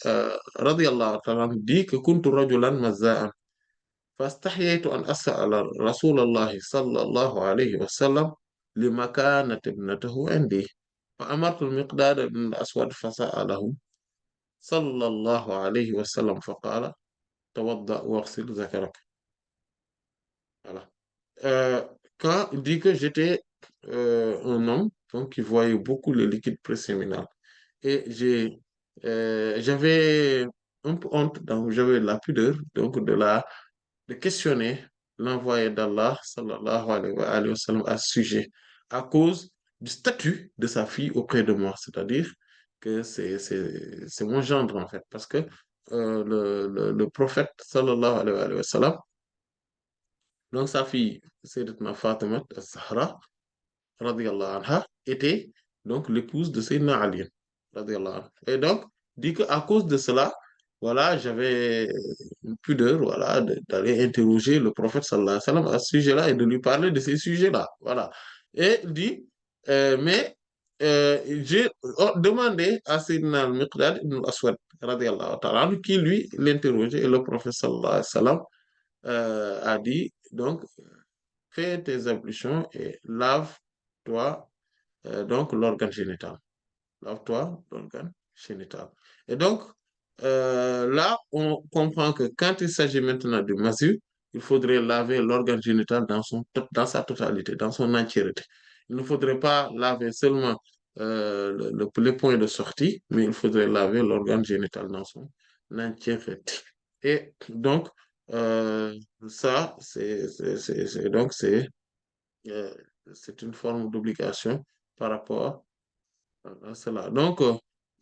radiyallahu ta'ala anhu dit que kuntu rajulan mazza'an فاستحييت أن أسأل رسول الله صلى الله عليه وسلم لمكانة ابنته عندي فأمرت المقداد بن الأسود فسأله صلى الله عليه وسلم فقال توضأ واغسل ذكرك. Voilà. Euh, Quand il dit que j'étais un homme donc, qui voyait beaucoup le liquide préséminal et j'avais un peu honte, donc j'avais la pudeur donc de questionner l'envoyé d'Allah, sallallahu alayhi wa sallam, à ce sujet, à cause du statut de sa fille auprès de moi. C'est-à-dire que c'est mon gendre, en fait, parce que le prophète, sallallahu alayhi wa sallam, donc sa fille, Sayyidatuna Fatima al-Zahra, radiyallahu anha, était donc l'épouse de Sayyidina Ali, radiyallahu anha. Et donc, dit qu'à cause de cela, voilà, j'avais une pudeur, voilà, d'aller interroger le prophète sallallahu alayhi wa sallam à ce sujet-là et de lui parler de ces sujets-là, voilà. Et il dit, mais j'ai demandé à Sayyidina al-Miqdad ibn al-Aswad, radiyallahu ta'ala anhu, qui lui l'interrogeait et le prophète sallallahu alayhi wa sallam a dit, donc, fais tes ablutions et lave-toi donc l'organe génital. Lave-toi l'organe génital. Et donc, là, on comprend que quand il s'agit maintenant de masu, il faudrait laver l'organe génital dans sa totalité, dans son entièreté. Il ne faudrait pas laver seulement les points de sortie, mais il faudrait laver l'organe génital dans son entièreté. Et donc, euh, ça, euh, c'est une forme d'obligation par rapport à cela. Donc,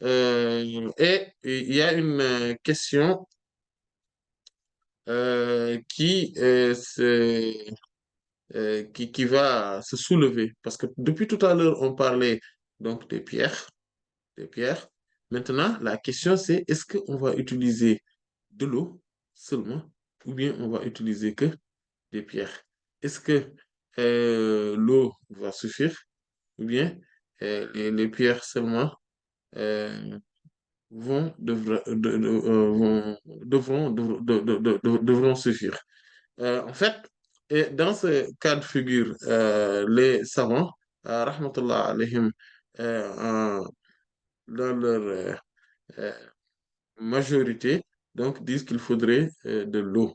et il y a une question qui va se soulever. Parce que depuis tout à l'heure, on parlait donc des pierres. Maintenant, la question c'est est-ce qu'on va utiliser de l'eau seulement ou bien on va utiliser que des pierres? Est-ce que l'eau va suffire ou bien les pierres seulement euh, devront suffire? En fait, et dans ce cas de figure, les savants, rahmatullah alayhim, dans leur euh, majorité, donc disent qu'il faudrait de l'eau.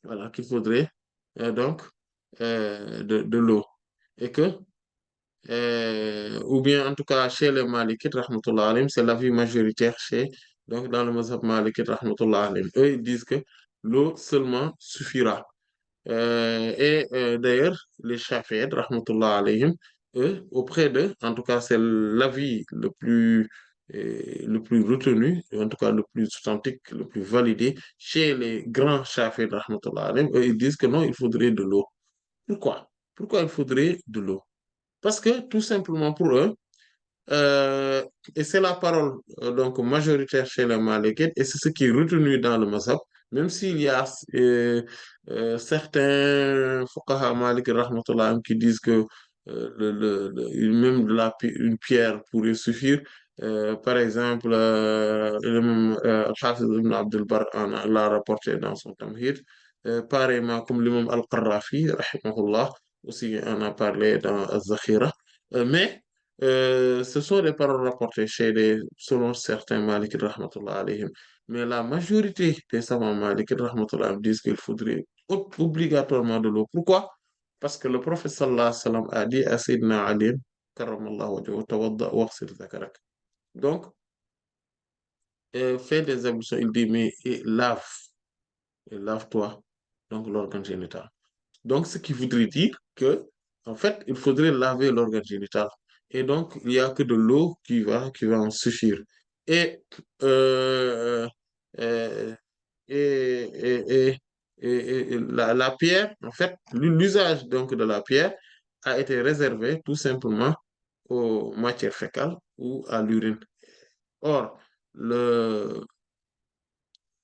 Voilà, qu'il faudrait donc de l'eau. Et que, ou bien en tout cas chez les Malikites, rahmatullah alayhim, c'est l'avis majoritaire donc dans le mazhab Malikite, rahmatullah alayhim. Eux, ils disent que l'eau seulement suffira. D'ailleurs, les Shafi'ites, rahmatullah alayhim, eux, auprès d'eux, en tout cas, c'est l'avis le plus retenu, en tout cas le plus authentique, le plus validé, chez les grands Shafi'ites, rahmatullah alayhim, eux, ils disent que non, il faudrait de l'eau. Pourquoi? Pourquoi il faudrait de l'eau? Parce que tout simplement pour eux, euh, et c'est la parole donc majoritaire chez les Malikites, et c'est ce qui est retenu dans le mazhab, même s'il y a certains fuqaha Malikites rahmatullah qui disent que même une pierre pourrait suffire. Par exemple, Al-Hafiz ibn Abdul Barr l'a rapporté dans son Tamhid, pareillement comme l'imam Al-Qarrafi, rahimahullah, aussi en a parlé dans Al-Zakhira. Mais ce sont des paroles rapportées selon certains Malikites rahmatullah alayhim. Mais la majorité des savants Malikites rahmatullah alayhim disent qu'il faudrait obligatoirement de l'eau. Pourquoi? Parce que le prophète sallallahu alayhi wa sallam a dit à Sayyidina Ali, karamallahu wajhahu, tawadda waghsil dhakarak. Donc, fais des ablutions, il dit, mais et lave-toi, donc l'organe génital. Donc, ce qui voudrait dire que, en fait, il faudrait laver l'organe génital. Et donc, il n'y a que de l'eau qui va en suffire. Et, euh, euh, et la pierre, en fait, l'usage donc de la pierre a été réservé tout simplement aux matières fécales ou à l'urine. Or, le,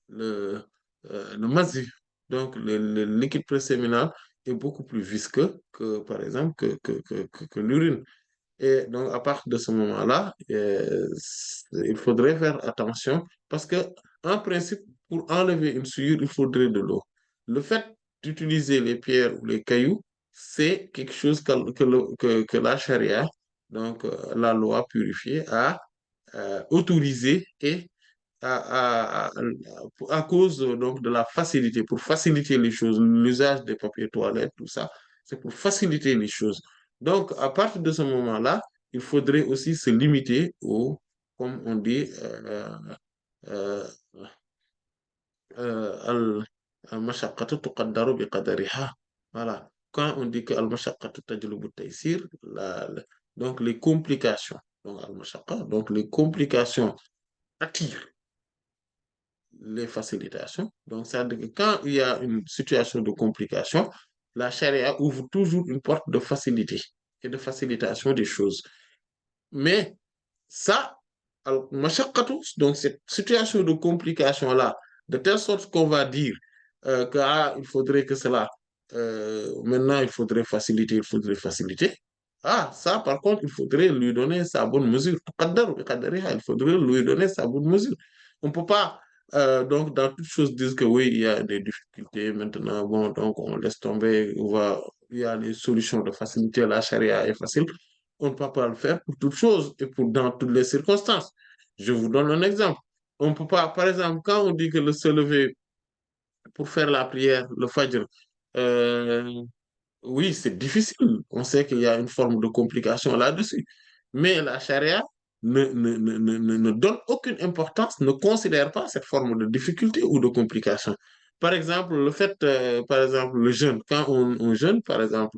le, le massif, donc le liquide préséminal, est beaucoup plus visqueux que, par exemple, que l'urine. Et donc, à partir de ce moment-là, il faudrait faire attention parce que, en principe, pour enlever une souillure, il faudrait de l'eau. Le fait d'utiliser les pierres ou les cailloux, c'est quelque chose que la charia, donc la loi purifiée, a autorisé et à cause donc de la facilité, pour faciliter les choses, l'usage des papiers toilettes, tout ça, c'est pour faciliter les choses. Donc, à partir de ce moment-là, il faudrait aussi se limiter comme on dit, euh, al- al-mashaqqatu tuqaddaru biqadariha. Voilà. Quand on dit que al-mashaqqatu tajlubu taysir, donc les complications, donc al-mashaqqa, donc les complications attirent les facilitations. Donc, ça veut dire que quand il y a une situation de complication, la charia ouvre toujours une porte de facilité et de facilitation des choses. Mais ça, donc cette situation de complication-là, de telle sorte qu'on va dire il faudrait que cela, maintenant il faudrait faciliter, il faudrait faciliter. Ah, ça, par contre, il faudrait lui donner sa bonne mesure. Il faudrait lui donner sa bonne mesure. On ne peut pas, donc, dans toute chose, dire que oui, il y a des difficultés maintenant. Bon, donc, on laisse tomber. Il y a des solutions de faciliter. La charia est facile. On ne peut pas le faire pour toutes choses et dans toutes les circonstances. Je vous donne un exemple. On ne peut pas, par exemple, quand on dit que le se lever pour faire la prière, le Fajr, euh, oui, c'est difficile. On sait qu'il y a une forme de complication là-dessus. Mais la charia ne donne aucune importance, ne considère pas cette forme de difficulté ou de complication. Par exemple, le fait, par exemple, le jeûne, quand on jeûne, par exemple,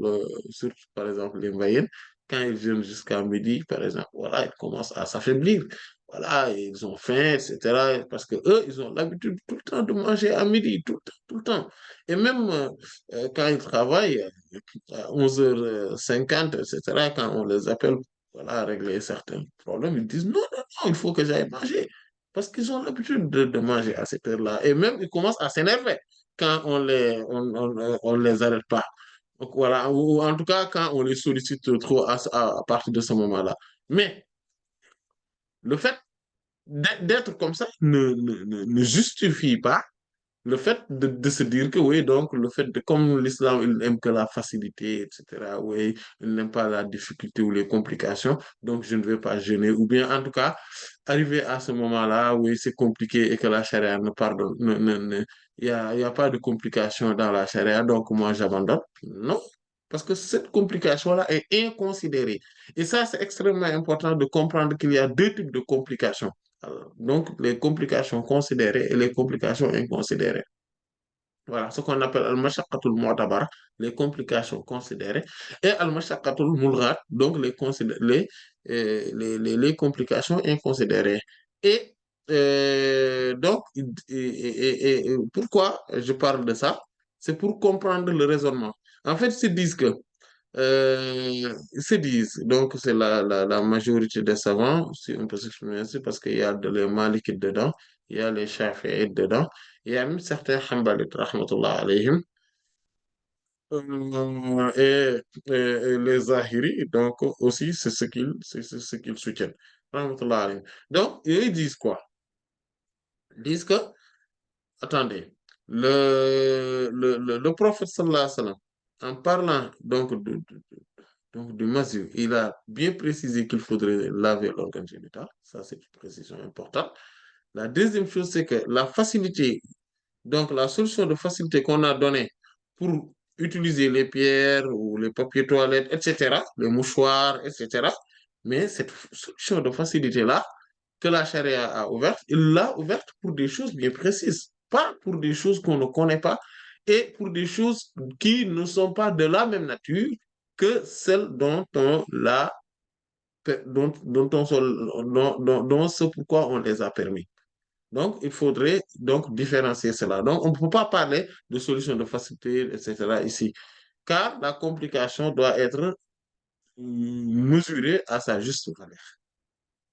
sur, par exemple, les moyennes, quand ils jeûnent jusqu'à midi, par exemple, voilà, ils commencent à s'affaiblir. Voilà, ils ont faim, etc. Parce que eux, ils ont l'habitude tout le temps de manger à midi, tout le temps, tout le temps. Et même quand ils travaillent, à 11h50, etc., quand on les appelle voilà, à régler certains problèmes, ils disent non, non, non, il faut que j'aille manger. Parce qu'ils ont l'habitude de manger à cette heure-là. Et même, ils commencent à s'énerver quand on les arrête pas. Donc, voilà, ou en tout cas, quand on les sollicite trop à partir de ce moment-là. Mais le fait d'être comme ça ne justifie pas le fait de se dire que oui, donc le fait de, comme l'islam, il n'aime que la facilité, etc., oui, il n'aime pas la difficulté ou les complications, donc je ne vais pas jeûner, ou bien en tout cas, arriver à ce moment-là, oui, c'est compliqué et que la charia ne pardonne, il y a pas de complications dans la charia, donc moi j'abandonne. Non, parce que cette complication-là est inconsidérée. Et ça, c'est extrêmement important de comprendre qu'il y a deux types de complications. Donc, les complications considérées et les complications inconsidérées. Voilà, ce qu'on appelle al-mashaqqatul mu'tabara, les complications considérées, et al-mashaqqatul mulghat, donc les complications inconsidérées. Et donc, et pourquoi je parle de ça? C'est pour comprendre le raisonnement. En fait, ils se disent que ils se disent, donc c'est la majorité des savants, si on peut s'exprimer ainsi, parce qu'il y a les malikites dedans, il y a les shafi'ites dedans, il y a même certains hanbalites, rahmatullah alayhim, et les zahiri, donc aussi, c'est ce qu'ils soutiennent, rahmatullah alayhim. Donc, ils disent quoi? Ils disent que, attendez, le prophète sallallahu alayhi wa sallam, en parlant donc donc, de mesure, il a bien précisé qu'il faudrait laver l'organe génital. Ça, c'est une précision importante. La deuxième chose, c'est que la facilité, donc la solution de facilité qu'on a donnée pour utiliser les pierres ou les papiers toilettes, etc., les mouchoirs, etc., mais cette solution de facilité-là, que la charia a ouverte, il l'a ouverte pour des choses bien précises, pas pour des choses qu'on ne connaît pas et pour des choses qui ne sont pas de la même nature que celles dont ce pourquoi on les a permis. Donc, il faudrait donc différencier cela. Donc, on ne peut pas parler de solution de facilité, etc. ici, car la complication doit être mesurée à sa juste valeur.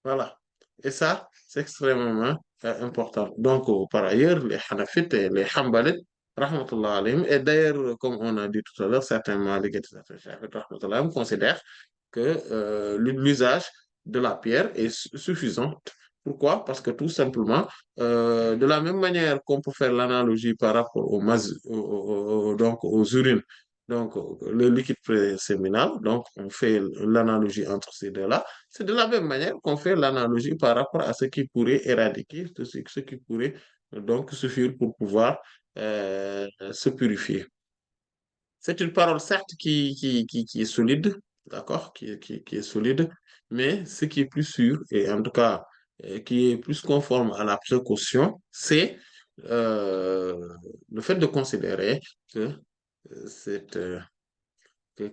Voilà. Et ça, c'est extrêmement important. Donc, par ailleurs, les Hanafites et les Hanbalites, rahmatullah alayhim, et d'ailleurs, comme on a dit tout à l'heure, certains Malikites et certains Shafi'ites, rahmatullah alayhim, considèrent que l'usage de la pierre est suffisant. Pourquoi? Parce que tout simplement, de la même manière qu'on peut faire l'analogie par rapport donc aux urines, donc le liquide préséminal, donc on fait l'analogie entre ces deux-là, c'est de la même manière qu'on fait l'analogie par rapport à ce qui pourrait éradiquer, ce qui pourrait donc suffire pour pouvoir se purifier. C'est une parole, certes, qui est solide, d'accord, qui est solide, mais ce qui est plus sûr, et en tout cas, qui est plus conforme à la précaution, c'est euh, le fait de considérer que cette, en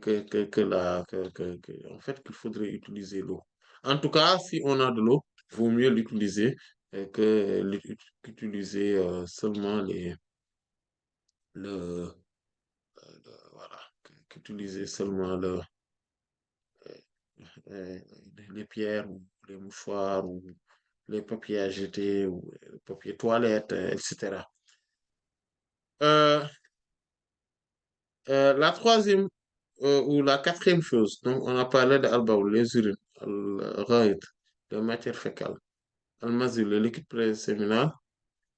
fait, qu'il faudrait utiliser l'eau. En tout cas, si on a de l'eau, il vaut mieux l'utiliser qu'utiliser seulement le, voilà, qu'utiliser seulement euh, les pierres ou les mouchoirs ou les papiers à jeter ou les papiers toilettes, etc. Euh, la troisième ou la quatrième chose, donc on a parlé de al-bawl, les urines, al-ghaït, de matière fécale, al-mazil, le liquide préséminal,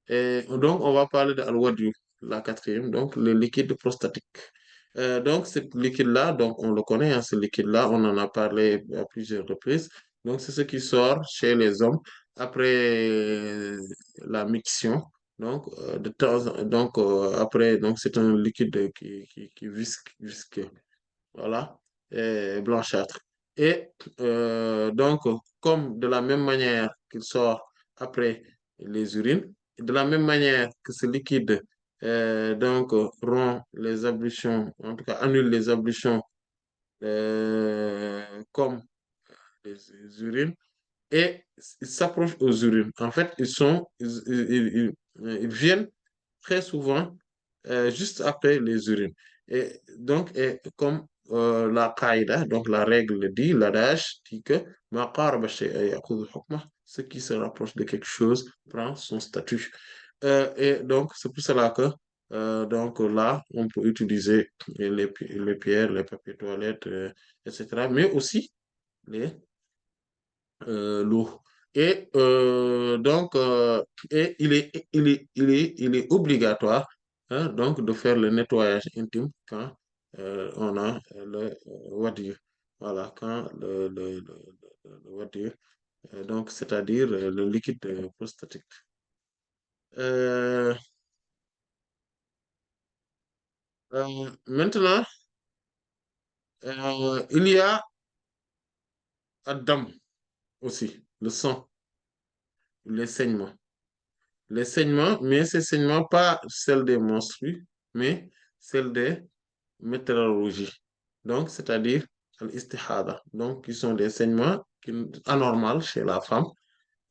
et donc on va parler de al-wadi, la quatrième, donc le liquide prostatique. Donc, ce liquide-là, donc on le connaît, hein, ce liquide-là, on en a parlé à plusieurs reprises. Donc, c'est ce qui sort chez les hommes après la miction. Donc, après, donc, c'est un liquide qui visqueux. Voilà, et blanchâtre. Et donc, comme de la même manière qu'il sort après les urines, de la même manière que ce liquide rompt les ablutions, en tout cas annule les ablutions comme les urines, et ils s'approchent aux urines. En fait, ils viennent très souvent juste après les urines. Et donc, comme la qaïda, donc la règle dit, l'adage dit que "Ma qaraba shay'a ya'khudhu hukmah", ce qui se rapproche de quelque chose prend son statut. Et donc, c'est pour cela que donc là, on peut utiliser les pierres, les papiers toilettes, etc., mais aussi les l'eau. Et et il est obligatoire hein, donc de faire le nettoyage intime quand on a le wadir. Voilà, quand le wadir, donc c'est-à-dire le liquide prostatique. Euh, Maintenant, il y a Adam aussi, le sang, les saignements. Les saignements, mais ces saignements, pas celles des menstrues, mais celles des météorologie. Donc, c'est-à-dire l'istihada. Donc, qui sont des saignements anormaux chez la femme.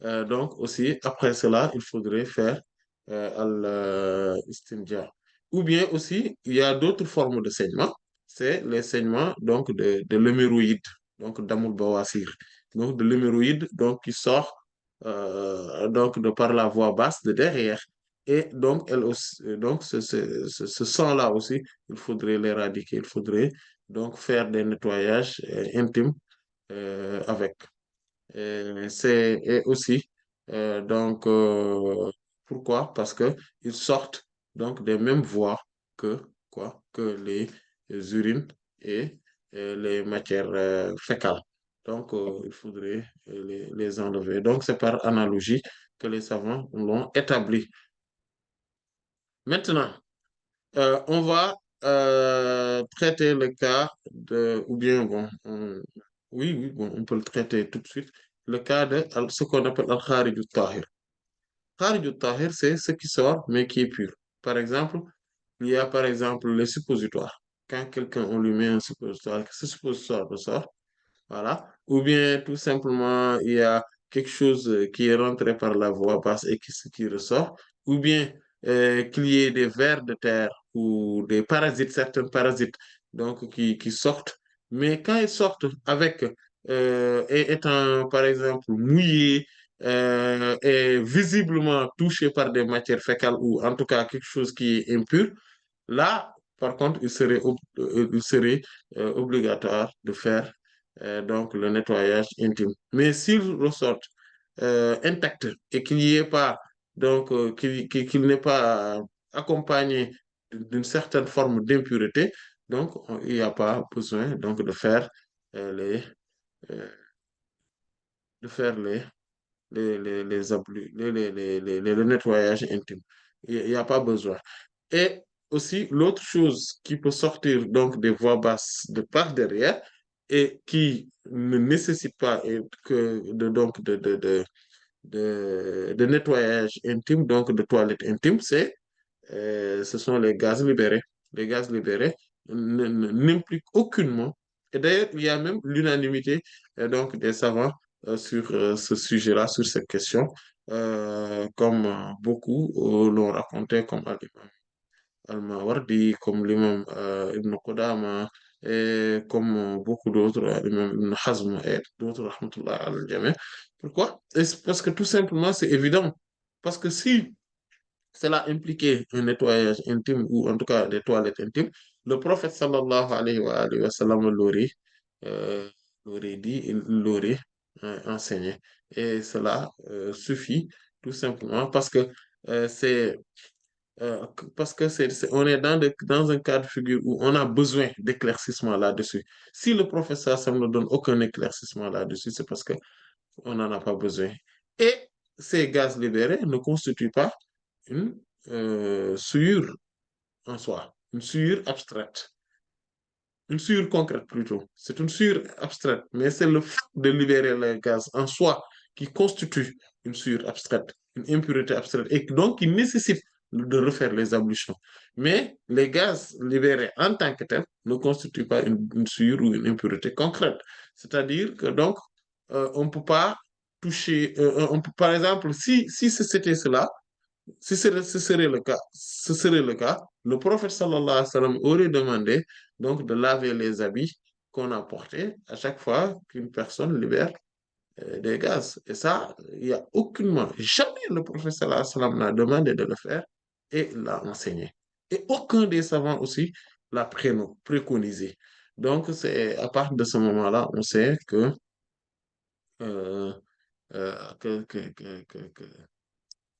Donc, aussi, après cela, il faudrait faire al-istinja. Ou bien aussi, il y a d'autres formes de saignements. C'est les saignements donc, de l'hémorroïde, donc d'Amoul Bawasir. Donc, de l'hémorroïde donc, qui sort donc, de par la voie basse de derrière. Et donc, elle aussi, donc ce sang-là aussi, il faudrait l'éradiquer. Il faudrait donc faire des nettoyages intimes avec. Et aussi, donc, pourquoi? Parce que ils sortent donc des mêmes voies que, quoi, que les urines et les matières fécales. Donc, il faudrait les enlever. Donc, c'est par analogie que les savants l'ont établi. Maintenant, on va traiter le cas ou bien, bon, oui, oui, bon, on peut le traiter tout de suite, le cas de ce qu'on appelle al-kharij tahir. Kharij tahir, c'est ce qui sort, mais qui est pur. Par exemple, il y a par exemple les suppositoires. Quand quelqu'un, on lui met un suppositoire, que ce suppositoire ressort, voilà. Ou bien tout simplement, il y a quelque chose qui est rentré par la voie basse et qui ressort. Ou bien qu'il y ait des vers de terre ou des parasites, certains parasites donc, qui sortent. Mais quand ils sortent avec, et étant par exemple mouillés et visiblement touchés par des matières fécales ou en tout cas quelque chose qui est impur, là, par contre, il serait obligatoire de faire donc le nettoyage intime. Mais s'ils ressortent intacts et qu'il n'y ait pas, donc qu'il n'est pas accompagné d'une certaine forme d'impureté, donc il n'y a pas besoin donc euh, les, euh, de faire le nettoyage intime. Il n'y a pas besoin. Et aussi, l'autre chose qui peut sortir donc des voies basses de par derrière et qui ne nécessite pas donc de nettoyage intime, donc de toilette intime, ce sont les gaz libérés. Les gaz libérés n'impliquent aucunement. Et d'ailleurs, il y a même l'unanimité donc des savants sur ce sujet-là, sur cette question, comme beaucoup l'ont raconté, comme Al-Mawardi, comme l'imam Ibn Qudama, et comme beaucoup d'autres, l'imam Ibn Hazm et d'autres, rahmatullah al-jami'. Pourquoi? Et c'est parce que tout simplement, c'est évident. Parce que si cela impliquait un nettoyage intime ou en tout cas des toilettes intimes, le prophète sallallahu alayhi wa sallam euh, l'aurait dit, il l'aurait enseigné. Et cela suffit tout simplement c'est parce que on est dans un cas de figure où on a besoin d'éclaircissement là-dessus. Si le professeur ça ne donne aucun éclaircissement là-dessus, c'est parce qu'on n'en a pas besoin. Et ces gaz libérés ne constituent pas une souillure en soi, une souillure abstraite, une souillure concrète plutôt. C'est une souillure abstraite, mais c'est le fait de libérer les gaz en soi qui constitue une souillure abstraite, une impureté abstraite, et donc qui nécessite de refaire les ablutions. Mais les gaz libérés en tant que tels ne constituent pas une souillure ou une impureté concrète. C'est-à-dire que donc, on ne peut pas toucher, par exemple, si c'était cela, si ce serait le cas, le prophète sallallahu alayhi wa sallam aurait demandé donc de laver les habits qu'on a portés à chaque fois qu'une personne libère des gaz. Et ça, il n'y a aucunement, jamais le prophète sallallahu alayhi wa sallam n'a demandé de le faire et l'a enseigné. Et aucun des savants aussi l'a préconisé. Donc, c'est à partir de ce moment-là, on sait euh,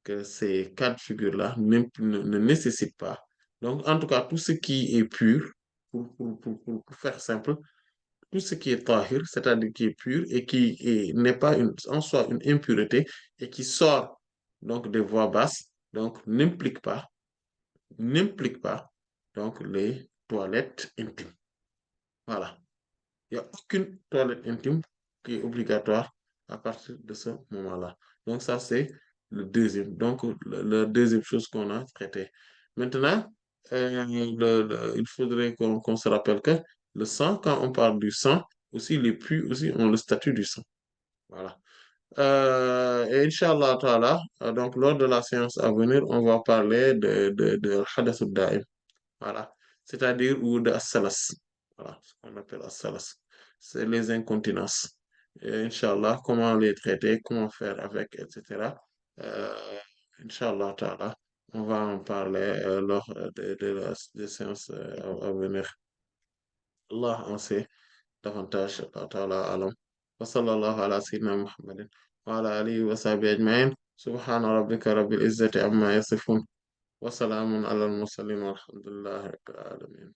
que ces quatre figures-là ne nécessitent pas. Donc, en tout cas, tout ce qui est pur, pour faire simple, tout ce qui est tahir, c'est-à-dire qui est pur et n'est pas en soi une impureté et qui sort donc des voies basses, donc n'implique pas donc les toilettes intimes. Voilà. Il n'y a aucune toilette intime qui est obligatoire à partir de ce moment-là. Donc ça, c'est le deuxième. Donc, la deuxième chose qu'on a traitée. Maintenant, il faudrait qu'on se rappelle que le sang, quand on parle du sang, aussi les puits aussi ont le statut du sang. Voilà. Et Inch'Allah Ta'ala, donc lors de la séance à venir, on va parler de Hadath al-Da'im. Voilà. C'est-à-dire, ou de As-Salas. Voilà, ce qu'on appelle As-Salas. C'est les incontinences. Et Inch'Allah, comment les traiter, comment faire avec, etc. Euh, Inch'Allah ta'ala, on va en parler lors des séances à venir. Allah en sait davantage. Allah ta'ala alam. Wa sallallahu ala sayyidina Muhammadin wa ala alihi wa sahbihi ajma'in. Subhana rabbika rabbil izzati amma yasifun. Wa salamun ala al-mursalin walhamdulillahi rabbil alamin.